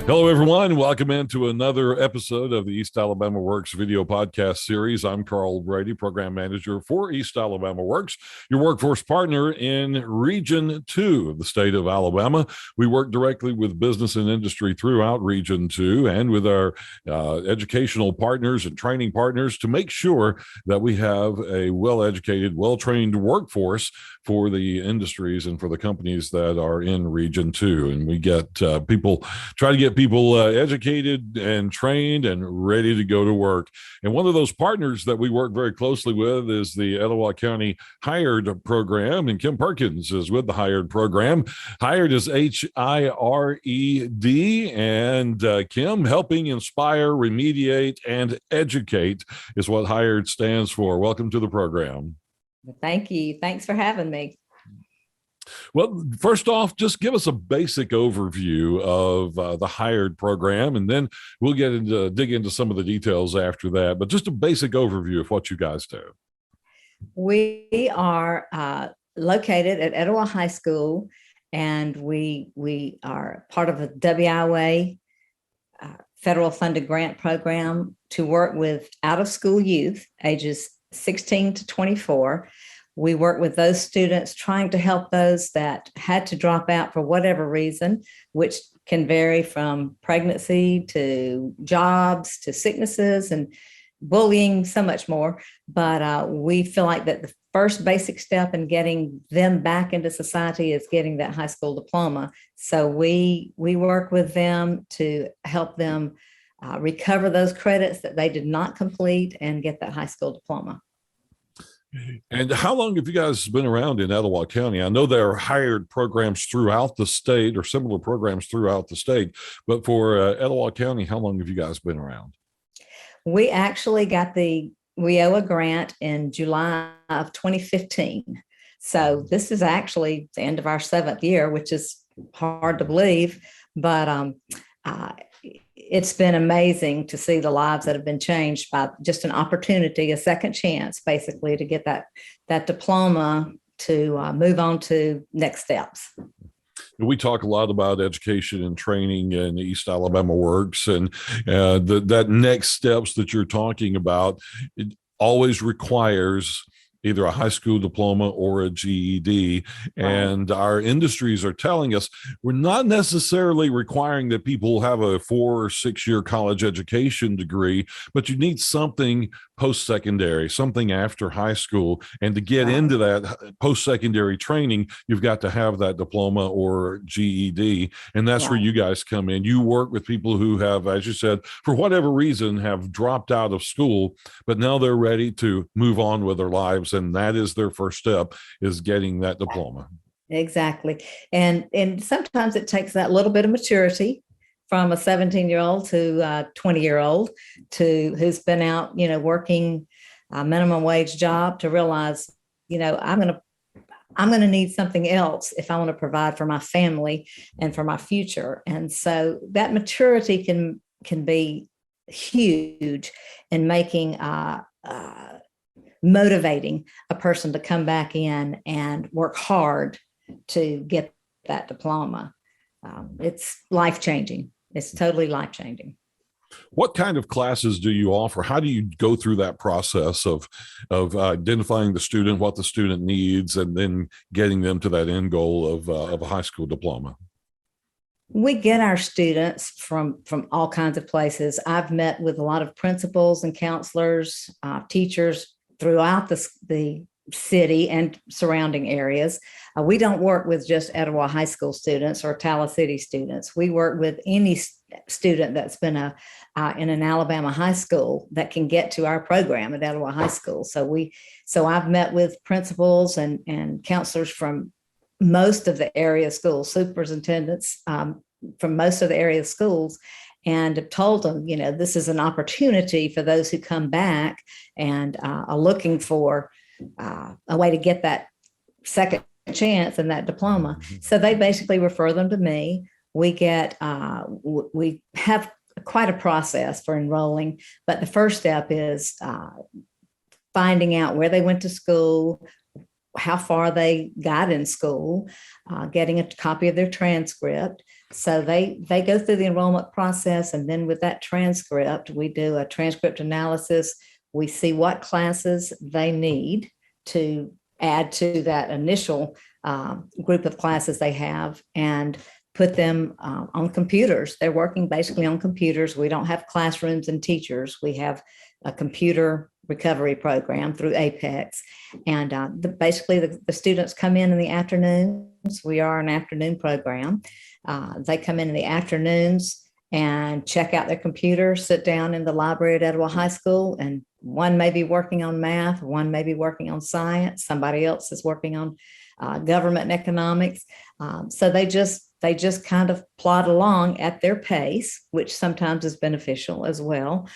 Hello, everyone. Welcome into another episode of the East Alabama Works video podcast series. I'm Carl Brady, Program Manager for East Alabama Works, your workforce partner in Region 2 of the state of Alabama. We work directly with business and industry throughout Region 2 and with our educational partners and training partners to make sure that we have a well-educated, well-trained workforce for the industries and for the companies that are in Region 2. And we get try to get people educated and trained and ready to go to work. And one of those partners that we work very closely with is the Etowah County HIRED Program. And Kim Perkins is with the HIRED Program. HIRED is HIRED. And Kim, helping inspire, remediate, and educate is what HIRED stands for. Welcome to the program. Thank you. Thanks for having me. Well, first off, just give us a basic overview of the HIRED program, and then we'll dig into some of the details after that. But just a basic overview of what you guys do. We are located at Etowah High School, and we are part of a WIA federal funded grant program to work with out-of-school youth ages 16 to 24. We work with those students, trying to help those that had to drop out for whatever reason, which can vary from pregnancy to jobs to sicknesses and bullying, so much more. But we feel like that the first basic step in getting them back into society is getting that high school diploma. So we work with them to help them recover those credits that they did not complete and get that high school diploma. And how long have you guys been around in Etowah County? I know there are HIRED programs throughout the state or similar programs throughout the state, but for Etowah County, how long have you guys been around? We actually got the WIOA grant in July of 2015. So this is actually the end of our 7th year, which is hard to believe, but it's been amazing to see the lives that have been changed by just an opportunity, a second chance, basically, to get that diploma to move on to next steps. We talk a lot about education and training in East Alabama Works, and that next steps that you're talking about, it always requires either a high school diploma or a GED. And our industries are telling us we're not necessarily requiring that people have a 4 or 6 year college education degree, but you need something post-secondary, something after high school. And to get into that post-secondary training, you've got to have that diploma or GED. And that's where you guys come in. You work with people who have, as you said, for whatever reason, have dropped out of school, but now they're ready to move on with their lives. And that is their first step, is getting that diploma. Exactly. And sometimes it takes that little bit of maturity from a 17-year-old to a 20-year-old who's been out, working a minimum wage job, to realize, I'm going to need something else if I want to provide for my family and for my future. And so that maturity can be huge in making motivating a person to come back in and work hard to get that diploma. It's life-changing. It's totally life-changing. What kind of classes do you offer? How do you go through that process of identifying the student, what the student needs, and then getting them to that end goal of a high school diploma? We get our students from all kinds of places. I've met with a lot of principals and counselors, teachers throughout the city and surrounding areas. We don't work with just Etowah High School students or Tallahassee City students. We work with any student that's been in an Alabama high school that can get to our program at Etowah High School. So I've met with principals and counselors from most of the area schools, superintendents from most of the area schools, and have told them, this is an opportunity for those who come back and are looking for a way to get that second chance and that diploma. So they basically refer them to me. We have quite a process for enrolling, but the first step is finding out where they went to school, how far they got in school, getting a copy of their transcript. So they go through the enrollment process, and then with that transcript, we do a transcript analysis. We see what classes they need to add to that initial group of classes they have, and put them on computers. They're working basically on computers. We don't have classrooms and teachers. We have a computer recovery program through Apex. And basically the students come in the afternoons. We are an afternoon program. They come in the afternoons and check out their computer, sit down in the library at Etowah High School, and one may be working on math, one may be working on science, somebody else is working on government and economics. So they just kind of plod along at their pace, which sometimes is beneficial as well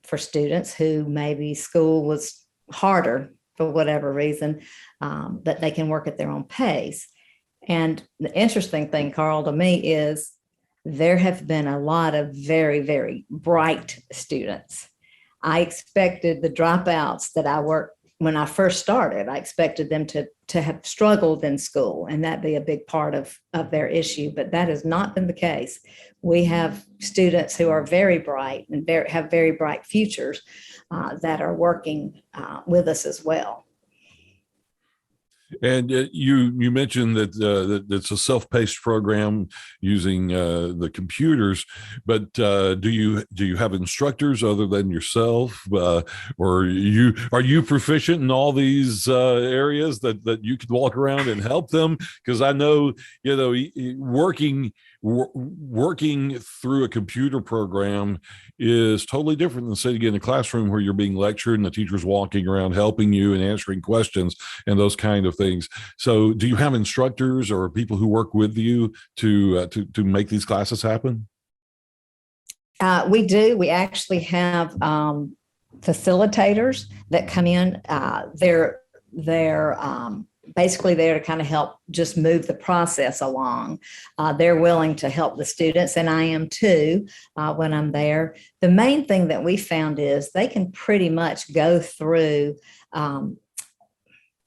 for students who maybe school was harder for whatever reason, that they can work at their own pace. And the interesting thing, Carl, to me is there have been a lot of very, very bright students. I expected the dropouts that I worked when I first started, I expected them to have struggled in school and that be a big part of their issue, but that has not been the case. We have students who are very bright and have very bright futures that are working with us as well. And you mentioned that it's a self-paced program using the computers, but do you have instructors other than yourself, or are you proficient in all these areas that you could walk around and help them? Because I know working through a computer program is totally different than sitting in a classroom where you're being lectured and the teacher's walking around helping you and answering questions and those kind of things. So do you have instructors or people who work with you to make these classes happen? We do. We actually have facilitators that come in. They're basically there to kind of help just move the process along. They're willing to help the students, and I am too when I'm there. The main thing that we found is they can pretty much go through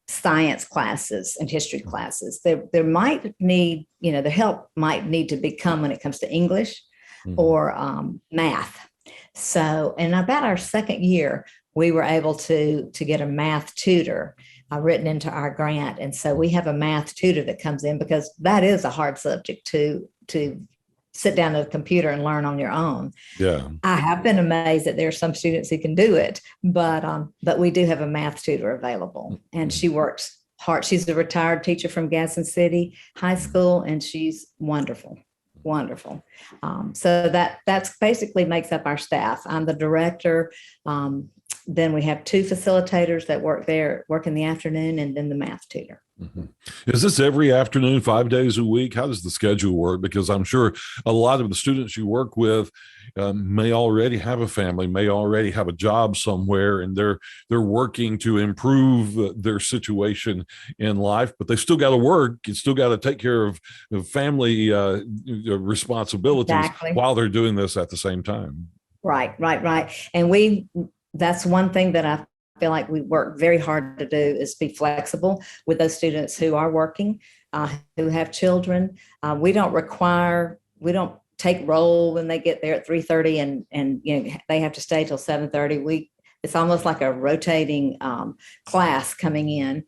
science classes and history classes. There might need, the help might need to become when it comes to English or math. So in about our second year, we were able to get a math tutor written into our grant. And so we have a math tutor that comes in because that is a hard subject to sit down at a computer and learn on your own. Yeah. I have been amazed that there are some students who can do it, but we do have a math tutor available, and she works hard. She's a retired teacher from Gaston City High School, and she's wonderful. Wonderful. So that's basically makes up our staff. I'm the director. Then we have two facilitators that work in the afternoon, and then the math tutor. Mm-hmm. Is this every afternoon, 5 days a week? How does the schedule work? Because I'm sure a lot of the students you work with may already have a family, may already have a job somewhere, and they're working to improve their situation in life, but they still got to work. You still got to take care of family responsibilities while they're doing this at the same time. Right. And that's one thing that I feel like we work very hard to do is be flexible with those students who are working, who have children. We don't take roll when they get there at 3:30 and they have to stay till 7:30. It's almost like a rotating class coming in.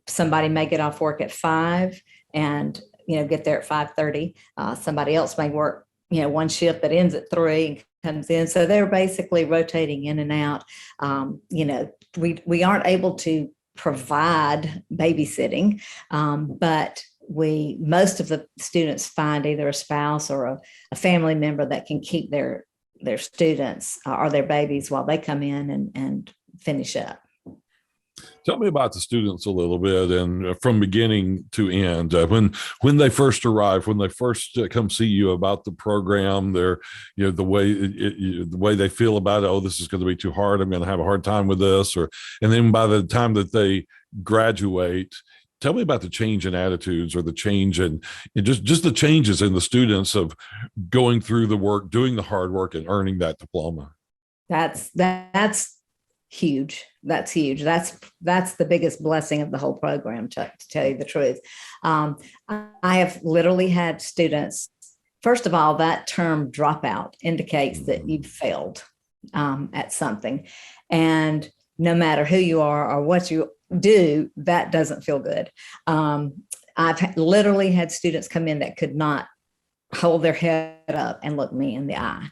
Somebody may get off work at 5 and get there at 5:30. Somebody else may work one shift that ends at 3 and comes in. So they're basically rotating in and out. We aren't able to provide babysitting, but most of the students find either a spouse or a family member that can keep their students or their babies while they come in and finish up. Tell me about the students a little bit, and from beginning to end, when they first arrive, when they first come see you about the program, the way they feel about it. Oh, this is going to be too hard. I'm going to have a hard time with this, and then by the time that they graduate, tell me about the change in attitudes or the change in just the changes in the students of going through the work, doing the hard work, and earning that diploma. That's huge. That's huge. That's the biggest blessing of the whole program, to tell you the truth. I have literally had students. First of all, that term dropout indicates that you've failed at something, and no matter who you are or what you do, that doesn't feel good. I've literally had students come in that could not hold their head up and look me in the eye.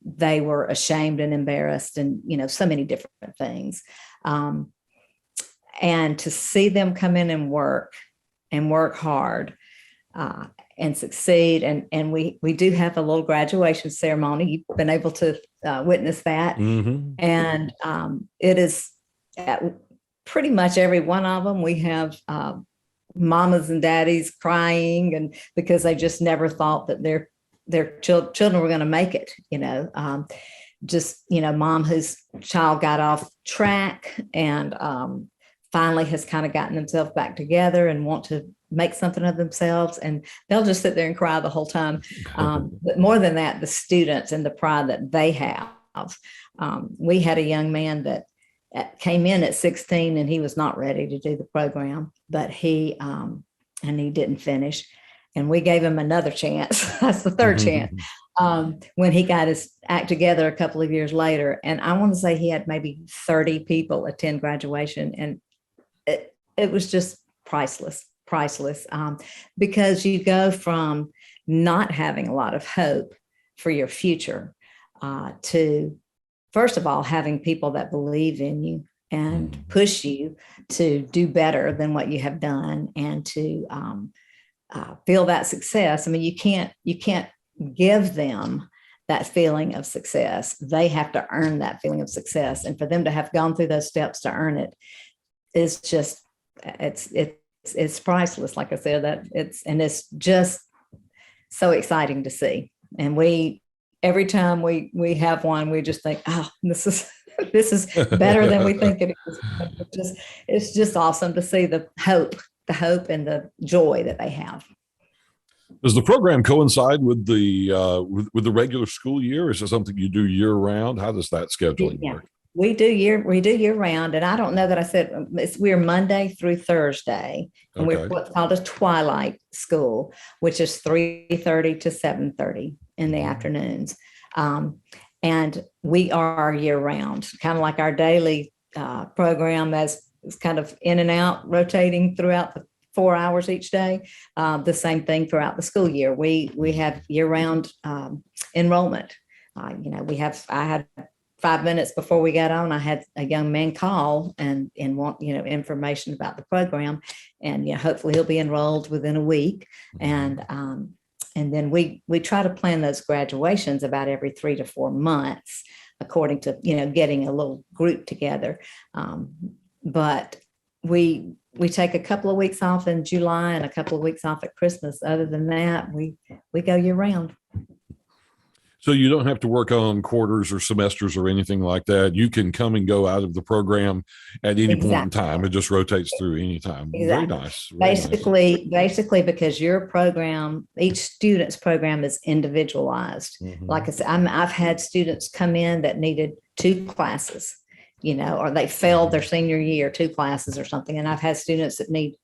They were ashamed and embarrassed, and so many different things. And to see them come in and work hard and succeed, and we do have a little graduation ceremony. You've been able to witness that, and it is at pretty much every one of them. We have mamas and daddies crying, and because they just never thought that their children were going to make it. Mom whose child got off track and finally has kind of gotten themselves back together and want to make something of themselves, and they'll just sit there and cry the whole time. But more than that, the students and the pride that they have. We had a young man that came in at 16, and he was not ready to do the program, but he didn't finish, and we gave him another chance. That's the third chance. When he got his act together a couple of years later, and I want to say he had maybe 30 people attend graduation, and it was just priceless, because you go from not having a lot of hope for your future to, first of all, having people that believe in you and push you to do better than what you have done, and to feel that success. I mean, you can't give them that feeling of success. They have to earn that feeling of success, and for them to have gone through those steps to earn it is just it's priceless. Like I said, it's just so exciting to see. And every time we have one, we just think, oh, this is better than we think it is. It's just awesome to see the hope and the joy that they have. Does the program coincide with the regular school year? Is it something you do year round? How does that scheduling work? We do year round, and I don't know that I said we're Monday through Thursday, and we're what's called a twilight school, which is 3:30 to 7:30 in the afternoons, and we are year round, kind of like our daily program, as it's kind of in and out, rotating throughout the 4 hours each day. The same thing throughout the school year. We have year round enrollment. I had 5 minutes before we got on, I had a young man call and want information about the program, and hopefully he'll be enrolled within a week. And then we try to plan those graduations about every 3 to 4 months, according to getting a little group together. But we take a couple of weeks off in July and a couple of weeks off at Christmas. Other than that, we go year round. So you don't have to work on quarters or semesters or anything like that. You can come and go out of the program at any point in time. It just rotates through any time. Very nice. Basically, because your program, each student's program is individualized. Like I said, I've had students come in that needed 2 classes, or they failed their senior year, 2 classes or something. And I've had students that need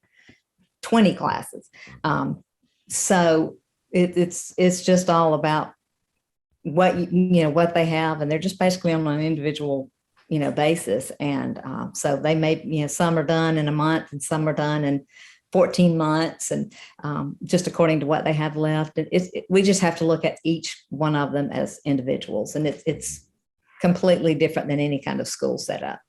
20 classes. So it's just all about what what they have, and they're just basically on an individual basis. And so they may some are done in a month and some are done in 14 months, and just according to what they have left. We just have to look at each one of them as individuals, and it's completely different than any kind of school setup.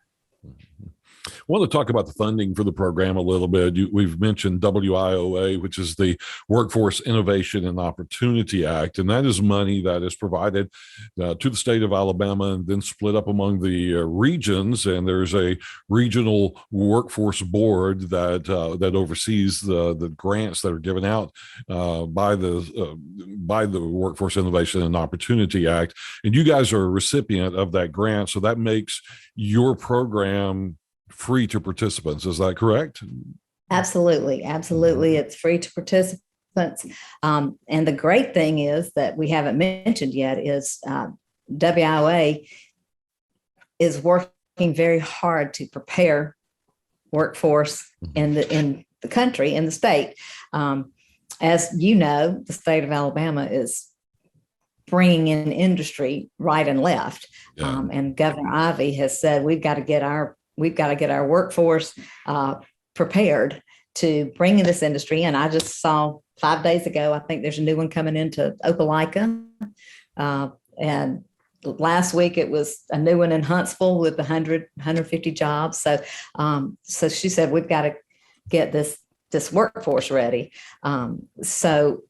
I want to talk about the funding for the program a little bit. We've mentioned WIOA, which is the Workforce Innovation and Opportunity Act, and that is money that is provided to the state of Alabama and then split up among the regions. And there's a regional workforce board that oversees the grants that are given out by the Workforce Innovation and Opportunity Act. And you guys are a recipient of that grant, so that makes your program free to participants. Is that correct? Absolutely. It's free to participants. And the great thing is that we haven't mentioned yet is WIOA is working very hard to prepare workforce in the country, in the state. As you know, the state of Alabama is bringing in industry right and left. Yeah. And Governor Ivey has said we've got to get our workforce prepared to bring in this industry. And I just saw 5 days ago, I think there's a new one coming into Opelika. And last week it was a new one in Huntsville with 150 jobs. So she said we've got to get this workforce ready. So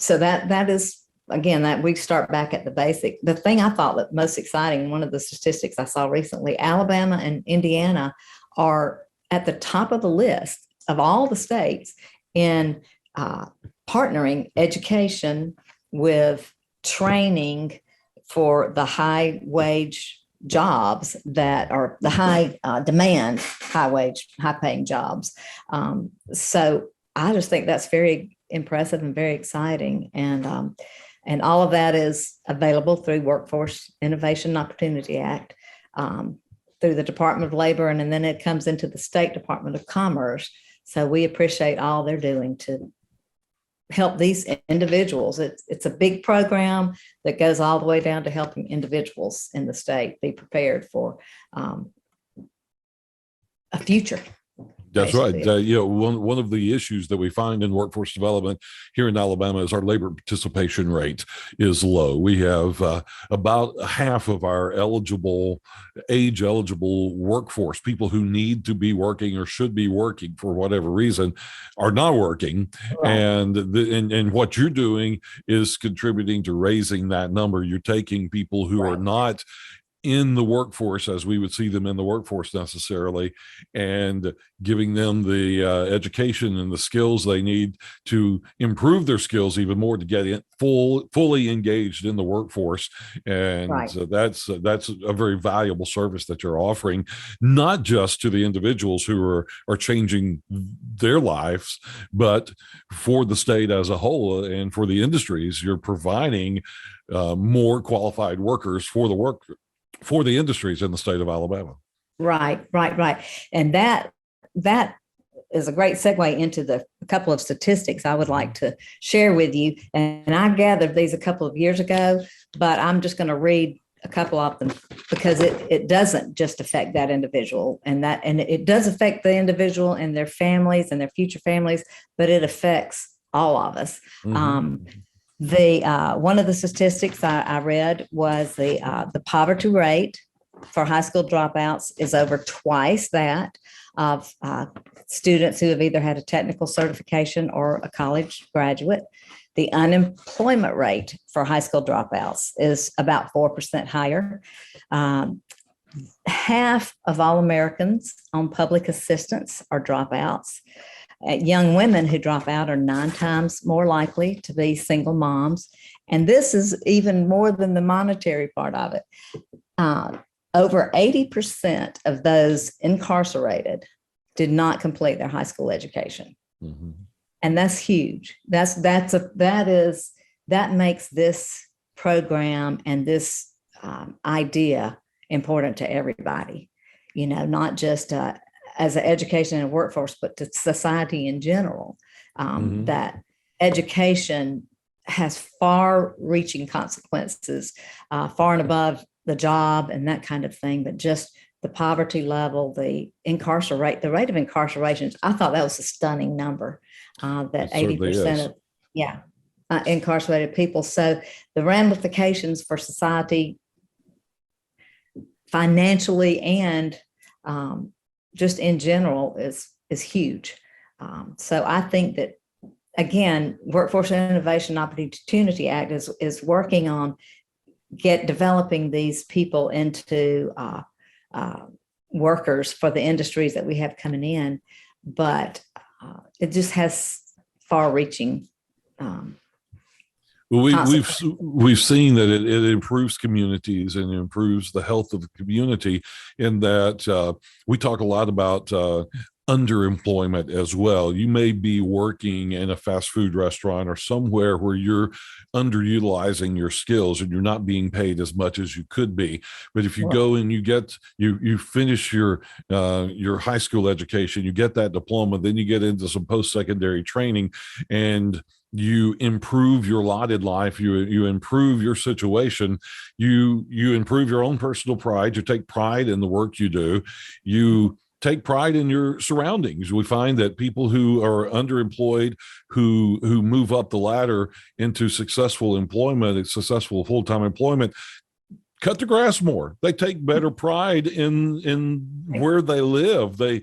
that is, again, that we start back at the basic. The thing I thought that most exciting, one of the statistics I saw recently, Alabama and Indiana are at the top of the list of all the states in partnering education with training for the high wage jobs that are the high demand, high wage, high paying jobs. So I just think that's very impressive and very exciting. And all of that is available through Workforce Innovation and Opportunity Act, through the Department of Labor, and then it comes into the State Department of Commerce. So we appreciate all they're doing to help these individuals. It's a big program that goes all the way down to helping individuals in the state be prepared for a future. That's right. One of the issues that we find in workforce development here in Alabama is our labor participation rate is low. We have about half of our age eligible workforce, people who need to be working or should be working for whatever reason, are not working. Right. And what you're doing is contributing to raising that number. You're taking people who are not in the workforce as we would see them in the workforce necessarily, and giving them the education and the skills they need to improve their skills even more to get fully engaged in the workforce. And so that's a very valuable service that you're offering, not just to the individuals who are changing their lives, but for the state as a whole and for the industries. You're providing more qualified workers for the industries in the state of Alabama. Right. And that is a great segue into a couple of statistics I would like to share with you. And I gathered these a couple of years ago, but I'm just going to read a couple of them because it doesn't just affect that individual, and it does affect the individual and their families and their future families, but it affects all of us. Mm-hmm. One of the statistics I read was the poverty rate for high school dropouts is over twice that of students who have either had a technical certification or a college graduate. The unemployment rate for high school dropouts is about 4% higher. Half of all Americans on public assistance are dropouts. Young women who drop out are 9 times more likely to be single moms. And this is even more than the monetary part of it. Over 80% of those incarcerated did not complete their high school education. Mm-hmm. And that's huge. That makes this program and this idea important to everybody, not just as an education and workforce, but to society in general, that education has far-reaching consequences, far and above the job and that kind of thing, but just the poverty level, the rate of incarcerations. I thought that was a stunning number, that 80% of incarcerated people. So the ramifications for society financially and just in general is huge. So I think that, again, Workforce Innovation and Opportunity Act is working on developing these people into workers for the industries that we have coming in, but it just has far-reaching. We've seen that it improves communities and improves the health of the community, in that we talk a lot about underemployment as well. You may be working in a fast food restaurant or somewhere where you're underutilizing your skills and you're not being paid as much as you could be. But if you go and you finish your high school education, you get that diploma, then you get into some post-secondary training, and you improve your lot in life, you improve your situation, you improve your own personal pride, you take pride in the work you do, you take pride in your surroundings. We find that people who are underemployed, who move up the ladder into successful employment, successful full-time employment, cut the grass more. They take better pride in where they live. They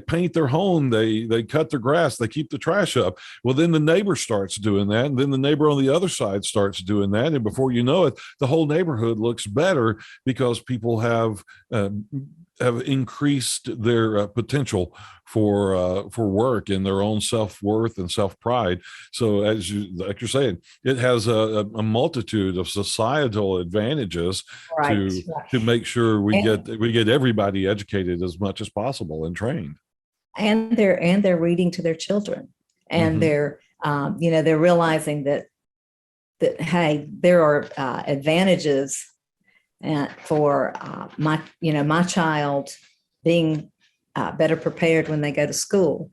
paint their home. They cut the grass. They keep the trash up. Well, then the neighbor starts doing that, and then the neighbor on the other side starts doing that, and before you know it, the whole neighborhood looks better because people have increased their potential for work and their own self-worth and self-pride. So like you're saying, it has a multitude of societal advantages to make sure we get everybody educated as much as possible and trained. And they're reading to their children, and they're they're realizing that hey, there are advantages for my child being better prepared when they go to school.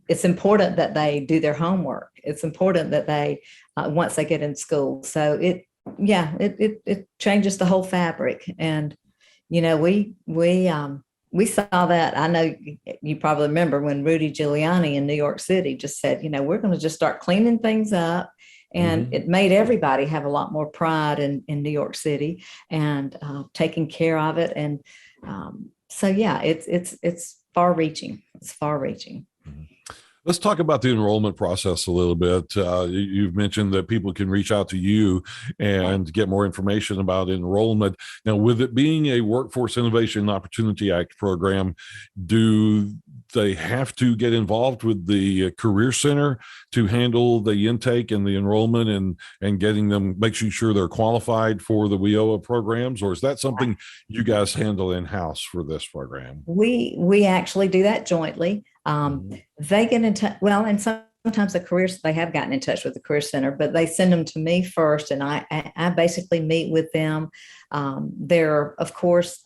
It's important that they do their homework. It's important that they once they get in school. So it changes the whole fabric. And we saw that. I know you probably remember when Rudy Giuliani in New York City just said, we're going to just start cleaning things up. And it made everybody have a lot more pride in New York City and taking care of it. And it's far reaching. It's far reaching. Let's talk about the enrollment process a little bit. You've mentioned that people can reach out to you and get more information about enrollment. Now, with it being a Workforce Innovation Opportunity Act program, do they have to get involved with the Career Center to handle the intake and the enrollment and getting them, making sure they're qualified for the WIOA programs? Or is that something you guys handle in-house for this program? We actually do that jointly. They get in touch. Well, and sometimes they have gotten in touch with the Career Center, but they send them to me first, and I basically meet with them. There are, of course,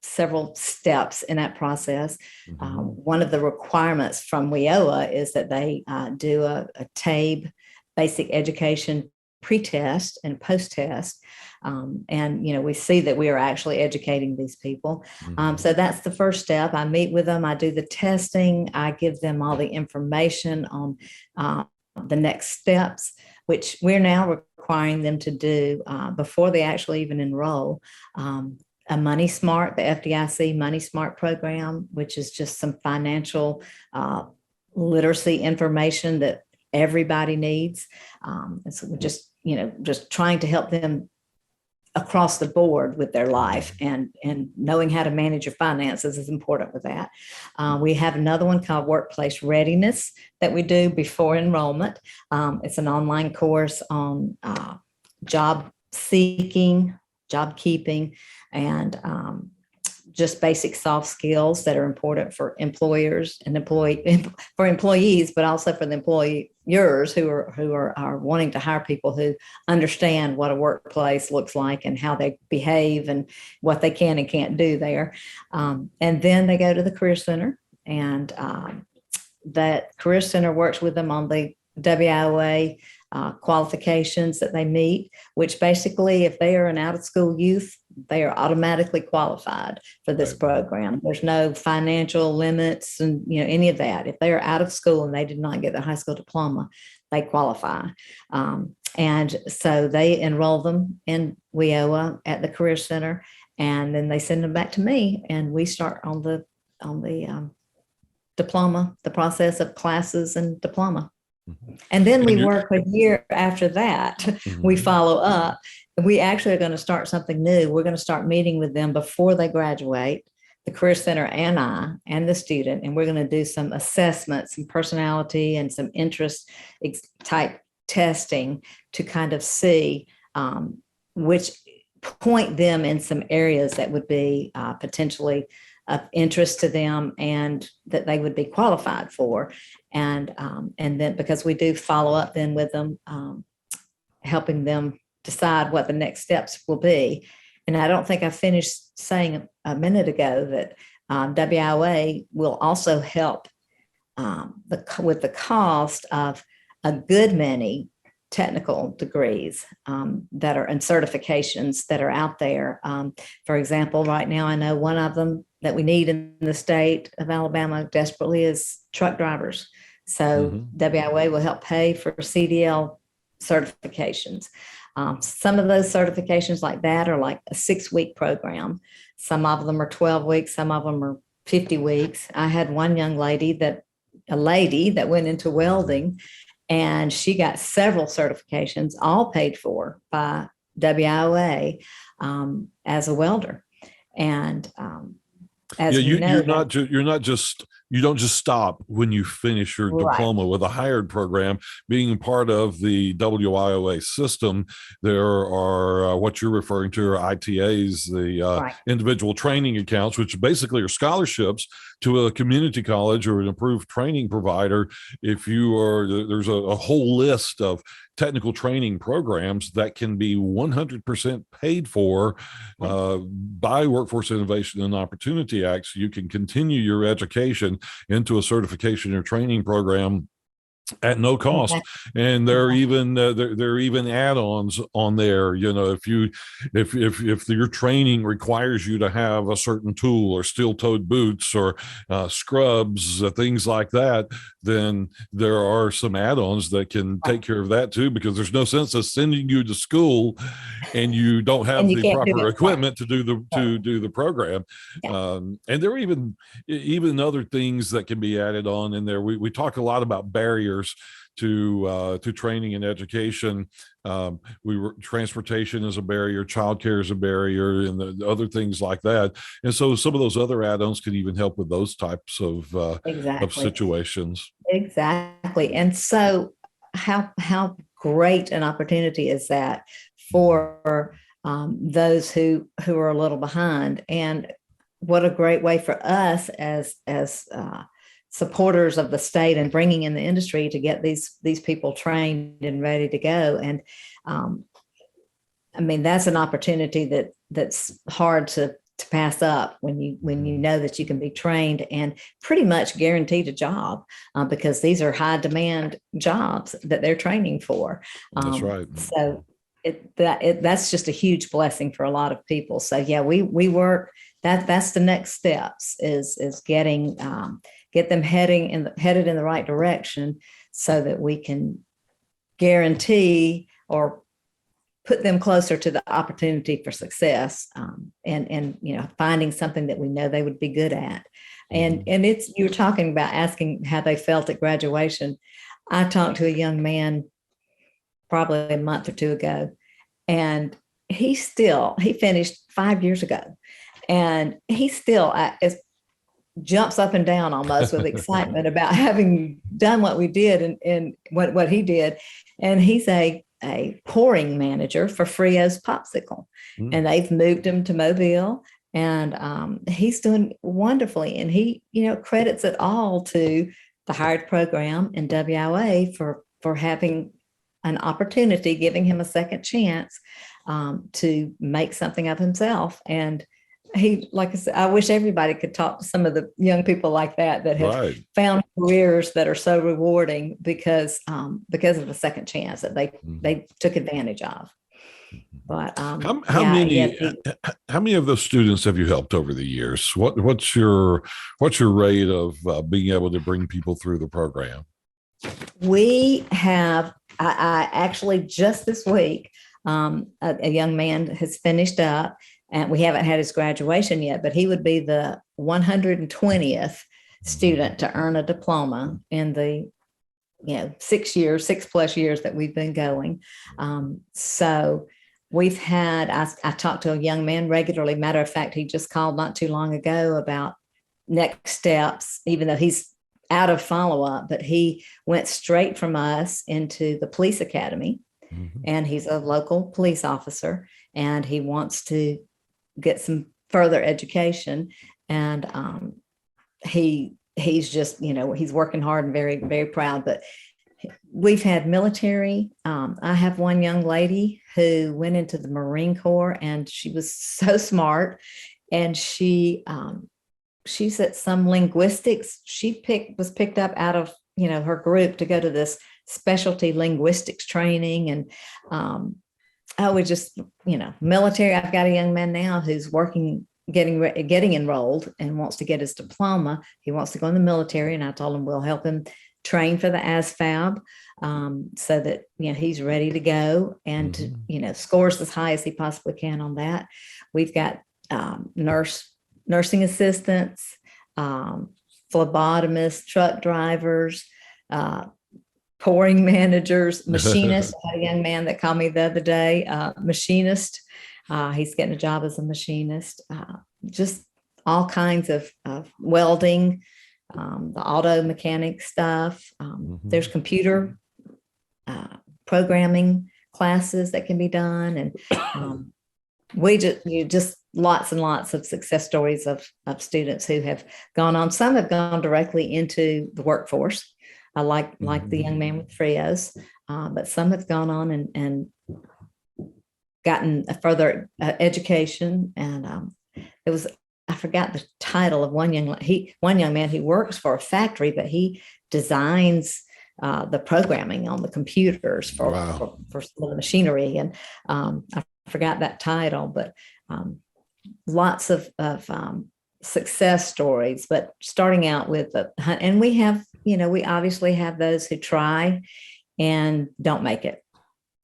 several steps in that process. One of the requirements from WIOA is that they do a TABE, basic education pre-test and post-test. And we see that we are actually educating these people. So that's the first step. I meet with them. I do the testing. I give them all the information on the next steps, which we're now requiring them to do before they actually even enroll. A Money Smart, the FDIC Money Smart program, which is just some financial literacy information that everybody needs. And so we're just trying to help them across the board with their life, and knowing how to manage your finances is important with that. We have another one called Workplace Readiness that we do before enrollment. It's an online course on job seeking, job keeping, and just basic soft skills that are important for employers and for employees, but also for the employers who are wanting to hire people who understand what a workplace looks like and how they behave and what they can and can't do there. And then they go to the Career Center, and that Career Center works with them on the WIOA qualifications that they meet, which basically, if they are an out-of-school youth, they are automatically qualified for this program. There's no financial limits and any of that. If they are out of school and they did not get their high school diploma, they qualify. And so they enroll them in WIOA at the Career Center, and then they send them back to me, and we start on the diploma, the process of classes and diploma. And then we work a year after that. We follow up. We actually are going to start something new. We're going to start meeting with them before they graduate, the Career Center and I and the student, and we're going to do some assessments, some personality and some interest type testing to kind of see which point them in some areas that would be potentially of interest to them and that they would be qualified for. And then because we do follow up then with them, helping them decide what the next steps will be. And I don't think I finished saying a minute ago that WIOA will also help with the cost of a good many technical degrees that are and certifications that are out there. For example, right now I know one of them that we need in the state of Alabama desperately is truck drivers. So WIOA will help pay for CDL certifications. Some of those certifications like that are like a 6-week program. Some of them are 12 weeks. Some of them are 50 weeks. I had one young lady that went into welding, and she got several certifications, all paid for by WIOA as a welder. And as you know, you don't just stop when you finish your diploma with a hired program. Being part of the WIOA system, there are what you're referring to are ITAs, the individual training accounts, which basically are scholarships to a community college or an approved training provider. If you are, there's a whole list of technical training programs that can be 100% paid for by Workforce Innovation and Opportunity Act. So you can continue your education into a certification or training program at no cost. And there are even there are even add-ons on there. You know, if your training requires you to have a certain tool or steel-toed boots or scrubs, things like that, then there are some add-ons that can take care of that too, because there's no sense of sending you to school and you don't have the proper equipment to do the program. And there are even other things that can be added on in there. We talk a lot about barriers to training and education. Transportation is a barrier, childcare is a barrier, and the other things like that. And so some of those other add-ons can even help with those types of situations. Exactly. And so how great an opportunity is that for those who are a little behind, and what a great way for us as supporters of the state and bringing in the industry to get these people trained and ready to go. And I mean, that's an opportunity that's hard to pass up when you know that you can be trained and pretty much guaranteed a job because these are high demand jobs that they're training for. That's right. So that's just a huge blessing for a lot of people. So yeah, we work. That's the next steps is getting get them headed in the right direction so that we can guarantee or put them closer to the opportunity for success and finding something that we know they would be good at. And you're talking about asking how they felt at graduation. I talked to a young man probably a month or two ago, and he finished 5 years ago, and he still jumps up and down almost with excitement about having done what we did and what he did. And he's a pouring manager for Frio's Popsicle. And they've moved him to Mobile, and he's doing wonderfully. And he, credits it all to the HIRED program and WIOA for having an opportunity, giving him a second chance to make something of himself. And he, like I said, I wish everybody could talk to some of the young people like that have found careers that are so rewarding because of the second chance that they took advantage of. But how many of those students have you helped over the years? What's your rate of being able to bring people through the program? We have. I actually just this week, a young man has finished up. And we haven't had his graduation yet, but he would be the 120th student to earn a diploma in the 6+ years that we've been going. So we've had, I talk to a young man regularly. Matter of fact, he just called not too long ago about next steps, even though he's out of follow-up, but he went straight from us into the police academy, and he's a local police officer, and he wants to get some further education. and he's just, he's working hard and very, very proud. But we've had military. I have one young lady who went into the Marine Corps, and she was so smart, and she's at some linguistics. Was picked up out of her group to go to this specialty linguistics training, and we just military. I've got a young man now who's working, getting enrolled, and wants to get his diploma. He wants to go in the military, and I told him we'll help him train for the ASFAB, so that he's ready to go and scores as high as he possibly can on that. We've got nursing assistants, phlebotomists, truck drivers, pouring managers, machinists. I had a young man that called me the other day, machinist. He's getting a job as a machinist. Just all kinds of welding, the auto mechanic stuff. There's computer programming classes that can be done, and we just lots and lots of success stories of students who have gone on. Some have gone directly into the workforce, like the young man with Frios, but some have gone on and gotten a further education. And I forgot the title of one young man. He works for a factory, but he designs the programming on the computers for some of the machinery. And I forgot that title, but lots of success stories. But starting out with and we have, we obviously have those who try and don't make it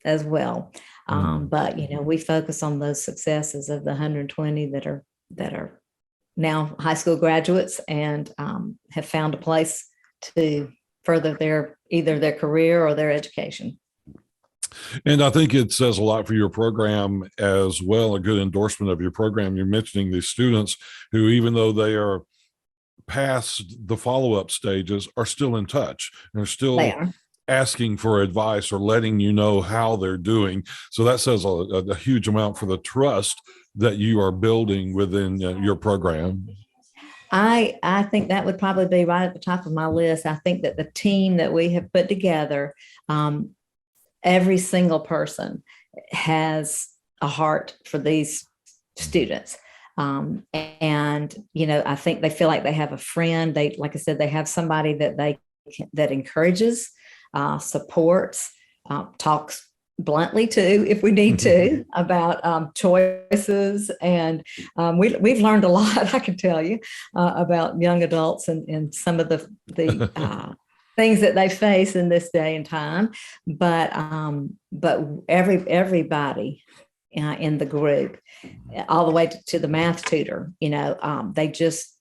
as well. But we focus on those successes of the 120 that are now high school graduates and have found a place to further either their career or their education. And I think it says a lot for your program as well, a good endorsement of your program. You're mentioning these students who, even though they are past the follow-up stages, are still in touch and are still asking for advice or letting you know how they're doing. So that says a huge amount for the trust that you are building within your program. I think that would probably be right at the top of my list. I think that the team that we have put together, every single person has a heart for these students. And, I think they feel like they have a friend. Like I said, they have somebody that encourages, supports, talks bluntly too, if we need to, about choices. And we've learned a lot, I can tell you, about young adults and some of the things that they face in this day and time. But everybody in the group, all the way to the math tutor, they just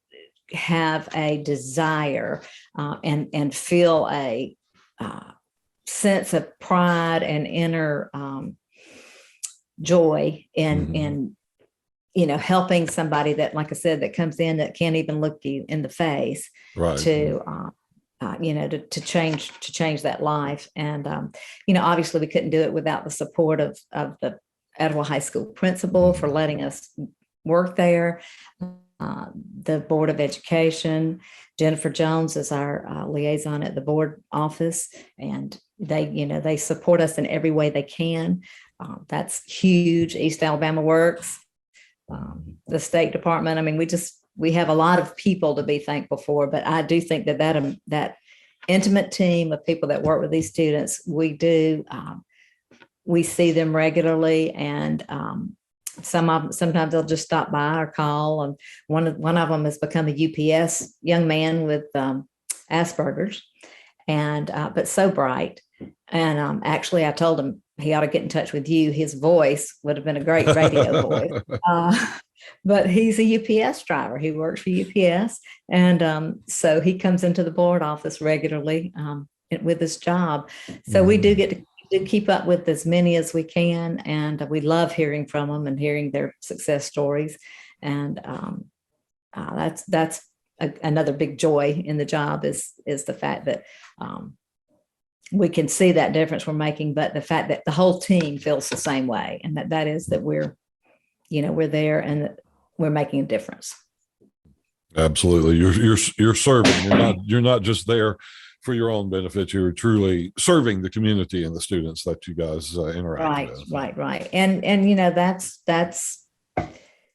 have a desire and feel a sense of pride and inner joy in helping somebody that, like I said, that comes in that can't even look you in the face, right, to change that life. And obviously we couldn't do it without the support of the Etowah High School principal for letting us work there. The Board of Education, Jennifer Jones is our liaison at the board office, and they support us in every way they can. That's huge. East AlabamaWorks, the State Department. I mean, we have a lot of people to be thankful for, but I do think that intimate team of people that work with these students, we see them regularly, and sometimes they'll just stop by or call. And one of them has become a UPS young man with Asperger's, and but so bright. And actually, I told him he ought to get in touch with you. His voice would have been a great radio voice. But he's a UPS driver. He works for UPS, and so he comes into the board office regularly with his job. So we do get to keep up with as many as we can, and we love hearing from them and hearing their success stories. And that's another big joy in the job is the fact that we can see that difference we're making, but the fact that the whole team feels the same way, and that is that we're there and that we're making a difference. Absolutely. You're serving. You're not just there for your own benefit. You're truly serving the community and the students that you guys interact Right, with. right. And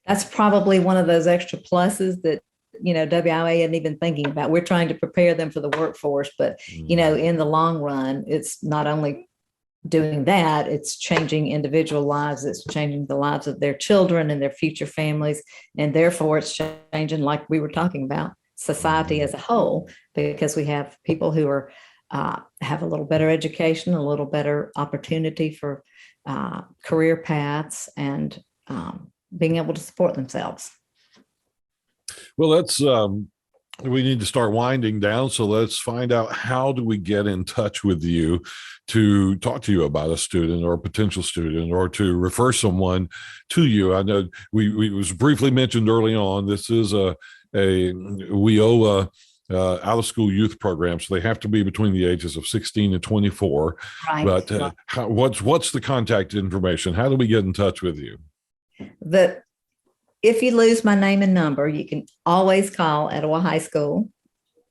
that's probably one of those extra pluses that WIA isn't even thinking about. We're trying to prepare them for the workforce, but in the long run, it's not only doing that, it's changing individual lives, it's changing the lives of their children and their future families, and therefore it's changing, like we were talking about, society as a whole, because we have people who are have a little better education, a little better opportunity for career paths, and being able to support themselves. Well, we need to start winding down. So let's find out, how do we get in touch with you to talk to you about a student or a potential student, or to refer someone to you? I know we was briefly mentioned early on, this is a WIOA out of school youth program. So they have to be between the ages of 16 and 24. Right. But what's the contact information? How do we get in touch with you? If you lose my name and number, you can always call Etowah High School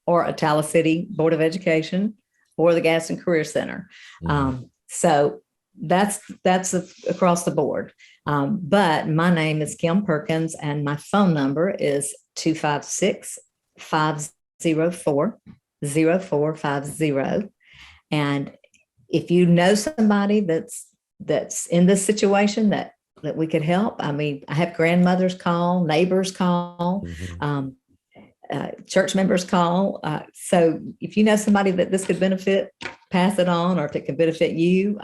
or Etowah City Board of Education or the Gaston Career Center. So that's across the board. But my name is Kim Perkins, and my phone number is 256-504-0450. And if you know somebody that's in this situation that we could help. I mean, I have grandmothers call, neighbors call, church members call. So if you know somebody that this could benefit, pass it on, or if it could benefit you,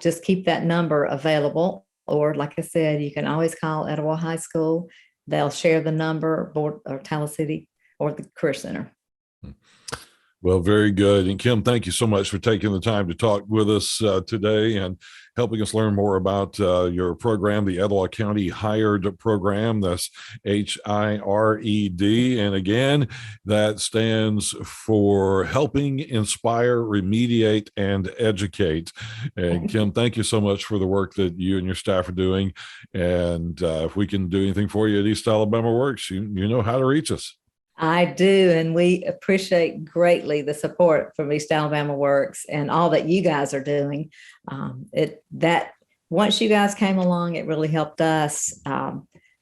just keep that number available. Or like I said, you can always call Etowah High School. They'll share the number, or Tallahassee City or the Career Center. Well, very good. And Kim, thank you so much for taking the time to talk with us today and helping us learn more about your program, the Etowah County HIRED Program. That's HIRED. And again, that stands for Helping Inspire, Remediate, and Educate. And Kim, thank you so much for the work that you and your staff are doing. And if we can do anything for you at East Alabama Works, you know how to reach us. I do, and we appreciate greatly the support from East Alabama Works and all that you guys are doing. That once you guys came along, it really helped us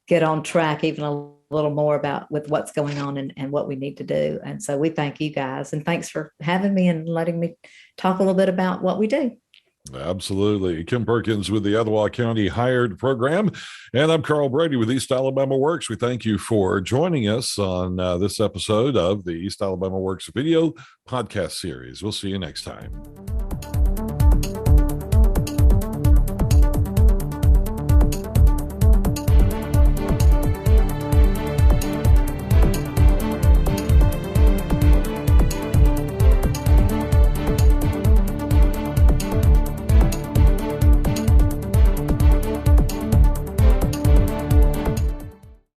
get on track even a little more with what's going on and what we need to do. And so we thank you guys, and thanks for having me and letting me talk a little bit about what we do. Absolutely. Kim Perkins with the Etowah County HIRED Program. And I'm Carl Brady with East Alabama Works. We thank you for joining us on this episode of the East Alabama Works video podcast series. We'll see you next time.